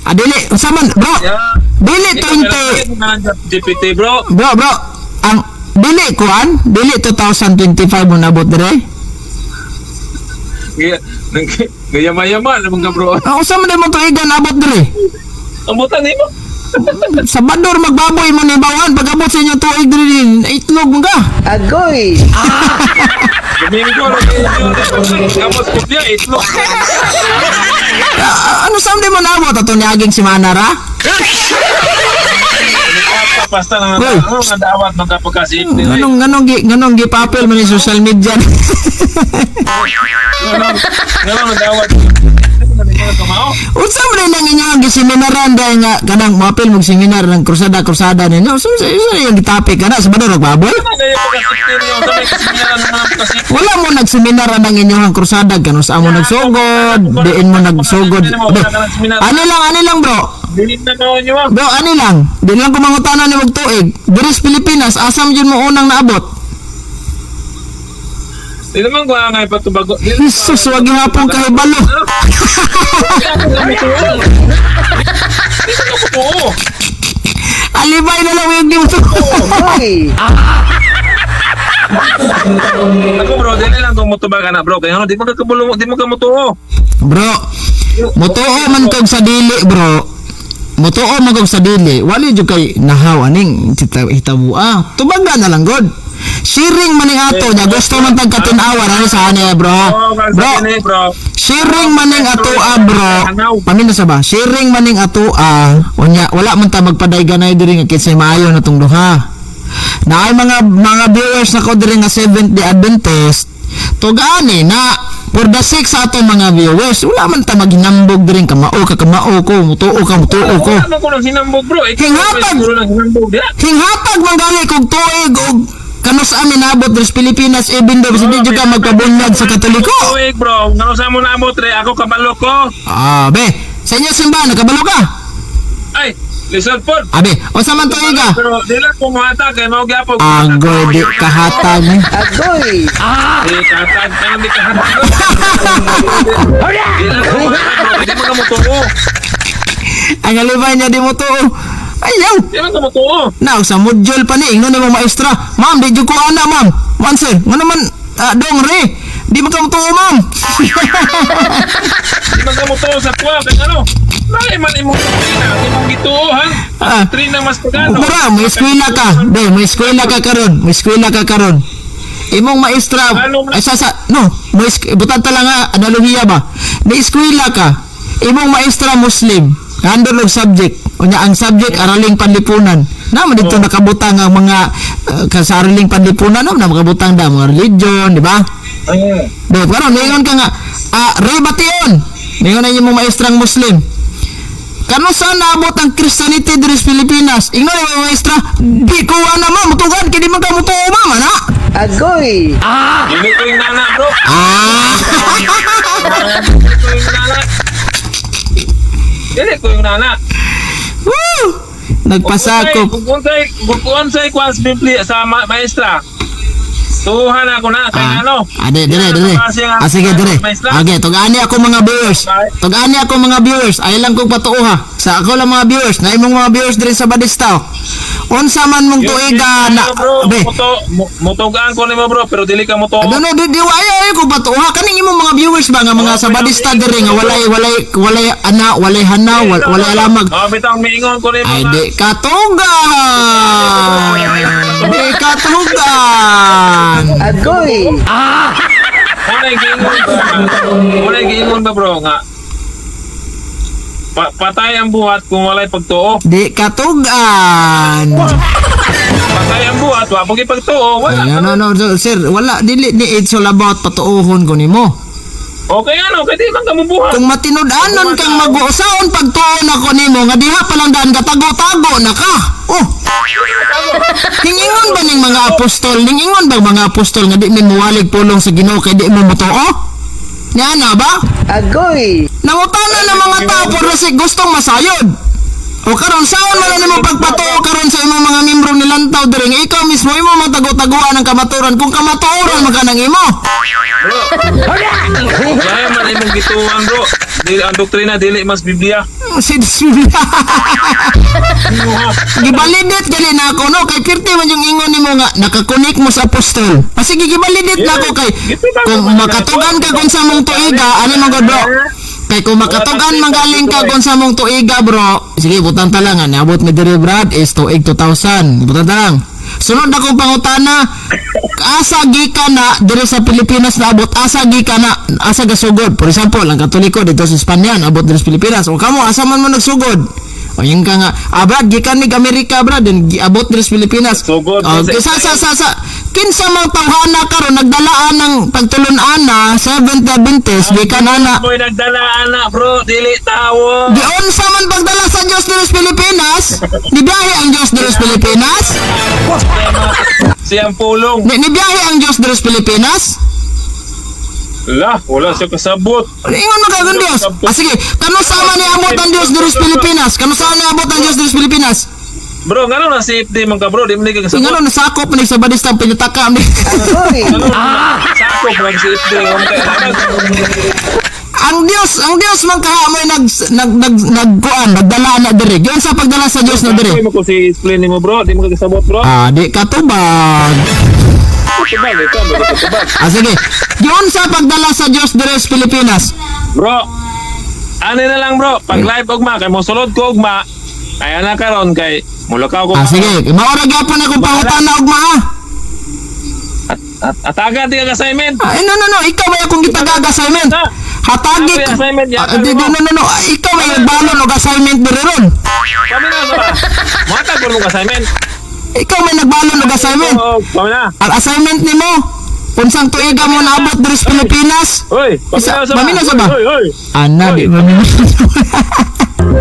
Dili, unsa man, bro? Dili 20. GPT bro. Bro, ang dili kuan, dili 2025 mo nabot dire. Gayama-yama naman ka bro. Unsa man mo tuigan abot dire? Amutan nimo. Sabador magbaboy mo ni bawan pag-abot sa inyo tuig dire itlog mo ka. Agoy! Domingo tapos kupya itlog. Ano samde mo nabot ato ni aging si Manara? pasta nga Uy. ano nga dawat magkapagkasik ni. Nganong gipapel man sa social media. Nga dawat. Unsa man nang inyong giseminaran dahil nga kanang mapil mong seminar ng krusada ninyo. So yung topic kana sa bador baboy. Wala mo nagseminar ng inyong krusada kano sa amo nagsugod, diin mo nagsugod. Ano lang bro? Dilit na ko nyo. Bro, ano lang? Di lang ko mangutanan ni wag tuig. Diri sa Pilipinas, asam yun mo unang naabot. Di naman ko nga ipatubago. Jesus, wag yung hapong kahibalo. Alibay na lang yung di mo to. Agoy! Ako bro, dili lang kung mutubag ka na bro. Kaya ano, di mo ka mutuo. Bro, mutuo man kog sa dili, bro. Mutuo man kog sa dili. Wali jud kay nahaw aning hitabua. Tubaga na lang god. Sharing man ning ato nya gusto man tag katin-awar ano sa ane bro. Bro, sharing man ning ato bro. Pamin sa ba? Sharing man ning ato unya wala man ta magpadayganay diri nga kinsay maayo na tong duha. Na ay mga viewers nako diri nga Seventh Day Adventist. Tugani na for the sake sa ato mga viewers, wala man ta maghinambog diri kamao ko, mutuo ko. Ano ko nang hinambog bro? Hinghatag! Siguro nang hinambog diya. Hinghatag man gali kog tuig og kanus amin abot sa Pilipinas even though di jud ka magpabunyag sa Katoliko. Tuig bro, ngano sa mo naabot re? Ako kabalo ko. Be, sa inyo simbahan nakabalo ka? Ay, listen po. Abe, o sa man tuig ka? Pero di lang kung mata kay mao gyapon. Agoy di kahatag. Agoy! Di katag ka di kahatag. Di lang kung mata, di mo ka mutuo. Ang alibay niya di mo to. Ayaw. Di man ka mutuo. Now, sa module pa ni, ingnon ni mo maestra. Ma'am, di jud ko ana, ma'am. Answer, nga naman, dong re. Di mo ka mutuo, ma'am. Di man ka mutuo sa tuwa kay ano? Bakit man imong trina, imong gituohan? Trina mas pagano. Mura, may eskwela ka. Be, may eskwela ka karon. Imong maestra, butan ta lang nga, analohiya ba? May eskwela ka. Imong maestra Muslim. Handle og subject. Unya ang subject araling panlipunan. Naman dito nakabutang ang mga sa araling panlipunan na nakabutang da mga religion, di ba? Do, karon ningon ka nga rebation. Ningon na imong maestrang Muslim. Kano saan naabot ang Christianity diri sa Pilipinas? Ingnon yung maestra, di ko ana ma mutugan kay di man ka mutuo ma na. Agoy! Dili ko yung nana bro. Dili ko yung nana. Woo! Nagpasakop. Kung unsay kwas Biblia sa maestra. Tuhan ako na kay ano. Dire. Sige, dire. Okay, tugani ako mga viewers. Ay lang kong patuoha. Sa ako lang mga viewers, na imong mga viewers dire sa Badistao. Unsa man mong tuiga na be. Mutugaan ko nimo bro, pero dili ka mutuo. Ano di ay ko patuoha kaning imong mga viewers ba nga mga sa Badista dire nga walay ana, walay hanaw, walay alamag. Bitang miingon ko nimo. Ay di katugan. Di katugan. Agoy! Walay giingon ba bro nga patay ang buhat kung walay pagtuo. Di katugan. Patay ang buhat wa pag pagtuo. Wala. No, sir, wala dili it's all about patuohon ko nimo. Okay ano, kay di man ka mubuhat. Kung matinud-anon kang mag-uusaon pagtuo na ko nimo nga diha pa lang daan katago-tago na ka. Oh. Hingingon ba ning mga apostol? Hingingon ba mga apostol nga di mi muwalig pulong sa Ginoo kay di mo mutuo? Niana ba? Agoy! Nangutana ng mga tao pero si gustong masayod. O karon saon man nimo pagpatuo karon sa imong mga membro ni Lantaw diri nga ikaw mismo imo matago-taguan ang kamaturan kung kamatuoran man kanang imo. Kaya man imong gituan bro. Dili ang doktrina dili mas Biblia. Gibalidit gali na ako no kay kirti man yung ingon nimo nga nakakonek mo sa apostol. Sige gibalidit na ako kay kung makatugan ka kung sa mong tuiga ano man god bro. Kay kung makatugan manggaling ka kung sa mong tuiga bro. Sige butang ta lang niabot mi diri Brad is tuig 2000. Butang ta lang. Sunod akong pangutana, asa gikan na diri sa Pilipinas na abot, asa gikan na, asa gasugod. For example, ang Katoliko dito sa Espanya abot diri sa Pilipinas. O kamo asa man mo nagsugod? O yung ka nga, brad, gikan nig Amerika, brad, then giabot diri sa Pilipinas. Sugod O, mo sa- kinsa mang tawhana karon nagdalaan ng pagtulon-ana, Seventh Adventist, gikan ana. Boy nagdala anak bro, dili tawo. Di unsa man pagdala sa Dios diri sa Pilipinas? Di biyahe ang Dios diri sa Pilipinas? Siyang pulong. Ni biyahe ang Dios diri sa Pilipinas? Wala siya kasabot. Ingon mo kay Dios. Sige, kano sama ni abot ang Dios diri sa Pilipinas? Kano sama ni abot ang Dios diri sa Pilipinas? Bro, ngano na safety man ka bro, di mo ni kasabot. Ingano nasakop ni sa badistang pinataka ni. Agoy. Sakop lang safety ang kay Ang Dios man kaha mo nagkuan, nagdala na diri. Giun sa pagdala sa Dios na diri. mo ko si explain nimo bro, di mo kasabot bro. Di katubag. Tubag ito, tubag. Sige. Giun sa pagdala sa Dios diri sa Pilipinas. Bro, ano na lang bro, pag live ugma kay mo sulod ko ugma, ay ana karon kay mulakaw ko. Sige, maura gyapon akong pangutana ugma ha. Ataga ti ang assignment. No, ikaw may akong gitagag assignment. Hatagi Ako yung assignment, yata mo. No, ikaw may nagbalon og assignment diri ron. Kami na sa ba? Matag mo assignment. Ikaw may nagbalon og assignment. Oo, kami na. Ang assignment nimo, unsang tuiga mo naabot diri sa Pilipinas? Hoy, Mamina sa ba? Hoy. Ana, di mamina.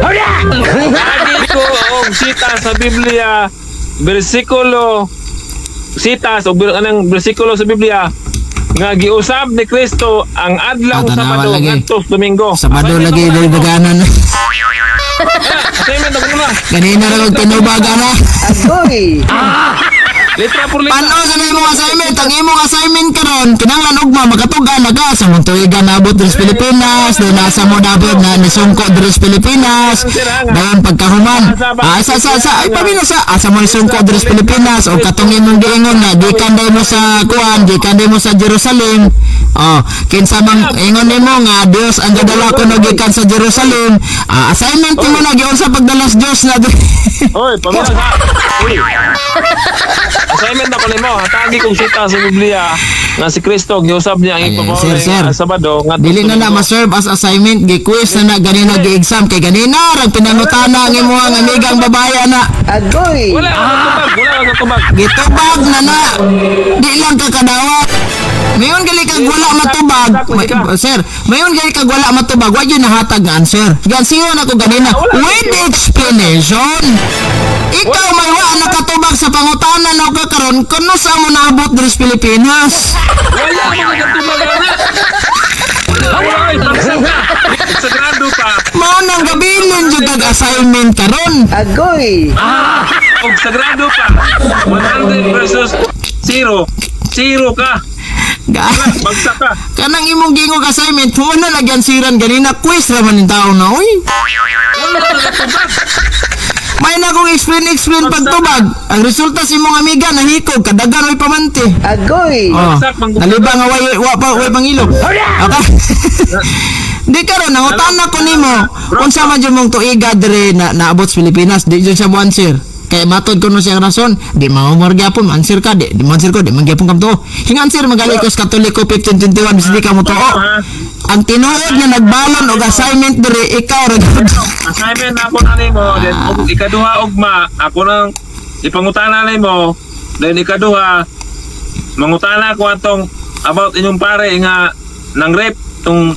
Lagi ko og sita sa Biblia, bersikulo sitas o anang bersikulo sa Biblia nga giusab ni Kristo ang adlaw Ah, tanawa Sabado lagi. ngadto Domingo. Sabado lagi diri daganan. Assignment ako na. Kanina ra kog tinubaga na. Agoy. Litra por litra. Ano sa imong assignment? Ang imong assignment karon kinahanglan ugma makatugan na ka sa mong tuiga naabot diri sa Pilipinas, then nasa mo dapat na nisungko diri sa Pilipinas. Dayon pagkahuman. Ay pamino sa asa mo nisungko diri sa Pilipinas o katong imong giingon na gikan day mo sa kuan, gikan day mo sa Jerusalem. Kinsa man ingon nimo nga Dios ang dadala ko no gikan sa Jerusalem. Assignment mo na giun sa pagdala sa Dios na diri. Hoy, pamina sa. Uy. Assignment ako nimo, hatagi kong sita sa Biblia nga si Kristo giusab niya ang Ay, ipabaw sir. sa Sabado ngadto Dili na Domingo. ma-serve as assignment, gi-quiz na ganina gi-exam kay ganina rag pinangutana ang imong amigang babae na Agoy. Wala ka tubag. gitubag na. Di lang ka kadawat. Mayon gali kag wala matubag. Sir, mayon gali kag wala matubag, wa yun nahatag nga answer. Gansiyon ako ganina with explanation. Ikaw may wa nakatubag sa pangutana na ka karon kuno sa mo naabot diri sa Pilipinas. Wala mo nagtubag na. Wala ay sagrado pa. Mao nang gabilin jud kag assignment karon. Agoy. Og sagrado pa. 100 versus 0. 0 ka. Bagsak ka. Kanang imong gingog assignment, huwag na lagyan siran ganina, quiz naman yung tao na, uy. Wala ka nagtubag. May na kong explain pagtubag. Ang resulta si mong amiga, nahikog, kadagan may pamanti. Agoy. Bagsak, manggugol. Nalibang nga way pangilog. Okay. Di karon nangutana ko nimo, unsa man jud mong tuiga dire na naabot sa Pilipinas, di jud siya mo answer. Kaya matod ko no siyang rason, di maumor gyapon answer ka, di mo answer ko, di man gyapon kam to. Hing answer magali ko sa Katoliko 1521 bisdi ka mo to. Ang tinuod nga nagbalon og assignment dire ikaw ra gud. Assignment na ako na nimo, then ikaduha ugma, ako nang ipangutana nimo, then ikaduha mangutana ko atong about inyong pare nga nang rape tong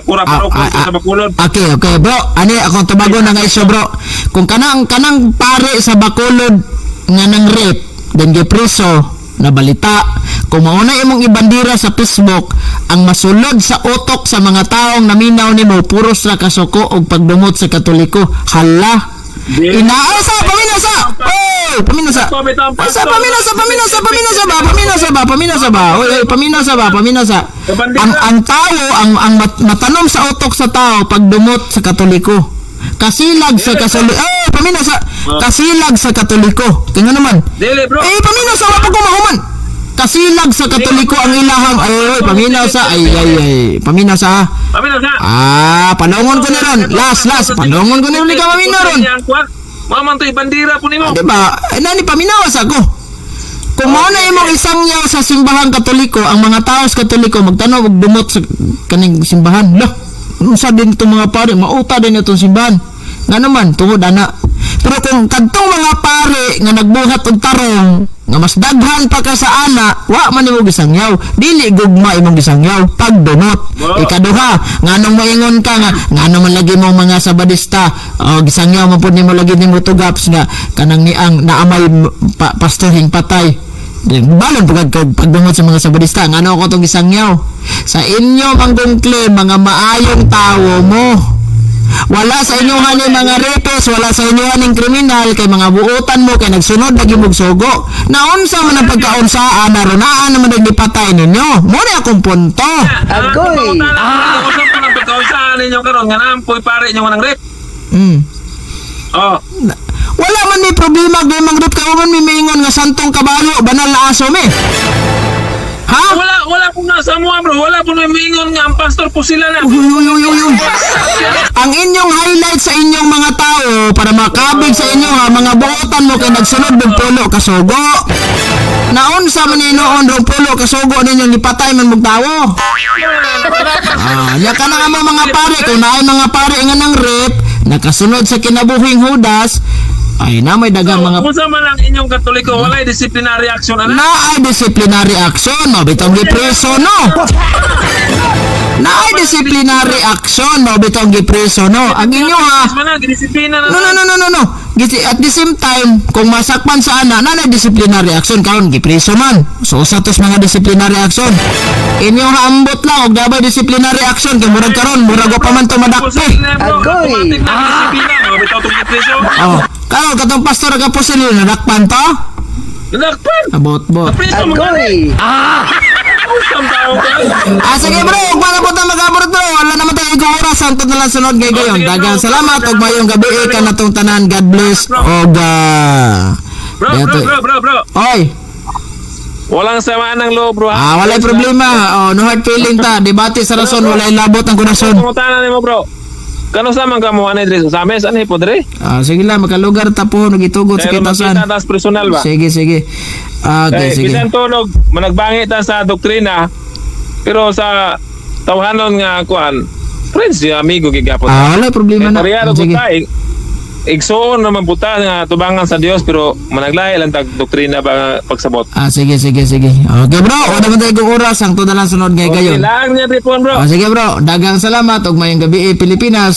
kura-kura sa Bacolod. Okay, bro. Ani akong tubago na nga iso, bro. Kung kanang pare sa Bacolod nga nang rape, then gipreso na balita, kung mauna imong ibandira sa Facebook, ang masulod sa utok sa mga taong naminaw nimo puros ra kasuko og pagdumot sa Katoliko. Hala. Inaasa paminasa. Oy, paminasa. Paminasa ba. Oy, paminasa. Ang tao ang matanom sa utok sa tao pagdumot sa Katoliko. Kasilag sa Katoliko. Paminasa. Kasilag sa Katoliko. Tingnan naman. Dili bro. Paminasa wa pa ko mahuman. Kasilag sa Katoliko ang ilahang paminasa. Paminasa. Paminasa. Panongon ko na ron. Last. Panongon ko na ron. Ikaw mamina ron. Maman to ibandira po nimo. Diba? Nani paminawas ako. Kung mao na imong isang yaw sa simbahan Katoliko, ang mga tao sa Katoliko magtanaw og dumot sa kaning simbahan. Lah, unsa din itong mga pare, mauta din itong simbahan. Nga naman, tungod ana. Pero kung kadtong mga pare nga nagbuhat og tarong, nga mas daghan pa ka sa ana, wa man nimo gisangyaw. Dili gugma imong gisangyaw pagdunot. Ikaduha, nganong moingon ka nga ngano man lagi mo mga sabadista, gisangyaw man pud nimo lagi nimo tugaps nga kanang niang naamay pastoring patay. Balon pagdungot sa mga sabadista, ngano ko tong gisangyaw. Sa inyo manggong claim mga maayong tawo mo. Wala sa inyo haning mga rapes, wala sa inyo haning kriminal, kay mga buotan mo kay nagsunod lagi mog sugo. Naunsa man ang pagkaunsaan naronaan naman naglipatay ninyo. Mo na akong punto. Agoy! Usap ko ng pagkausaan ninyo karon nga nampoy pare inyo nang rep. Oh. Wala man may problema kay mangrip ka man may maingon nga santong kabayo banal na aso me. Ha? Wala po na sa mga bro. Wala po na mingon nga ang pastor po sila na. Uy. Ang inyong highlight sa inyong mga tao para makabig sa inyo ha, mga buotan mo kay nagsunod ng pulo kasugo. Naunsa man inoon rong pulo kasugo ninyong ipatay man mong tawo. Ya ka na nga mga pare, kung naay mga pare nga ng rep, nakasunod sa kinabuhing Judas, ay na may dagang mga Kung sa man ang inyong katoliko, walay disciplinary action ana. naay disciplinary action, mabitong gipreso no. Naay disciplinary action, mabitong gipreso no. Ang inyo ha, Mana disiplina na. no. At the same time, kung masakpan sa ana, na disciplinary action karon gipreso man. So sa tos mga disciplinary action. Inyo haambot lang og dabay disciplinary action kay murag karon, murag wa pa man to madakpe. Agoy! Disiplina, mabitaw tong depresyo. Oh, karon katong pastor ka po sila nadakpan to? Nakpan. Abot. Depresyo mo Agoy! Usam tao ka. Sige bro, ug para po ta mag-abot bro. Wala naman tayo oras ang na lang sunod kay gayon. Daghang salamat ug mayong gabi ka natong tanan. God bless. Og Bro. Oy, Walang samaan ng loob, bro. walay problema. No hard feeling ta. Debate sa rason, walay labot ang korason. Pangutanan nimo, bro. Kano sa man ka mo anay dre sa amin saan po dre? Sige lang, makalugar ta po nagitugot sa Pero kitasan. makita tas personal ba? Sige. Okay, sige. Bisan tunog managbangi ta sa doktrina. Pero sa tawhanon nga kuan, friends, amigo gigapon. Walay problema na. Pareha Sige. tay. Igsoon naman buta nga tubangan sa Dios pero managlahi lang tag doktrina ba pagsabot. Sige. Okay bro, wala naman tayo oras ang na lang sunod kay gayon. Kailangan niya ripon, bro. Sige bro, daghang salamat ug mayong gabi Pilipinas.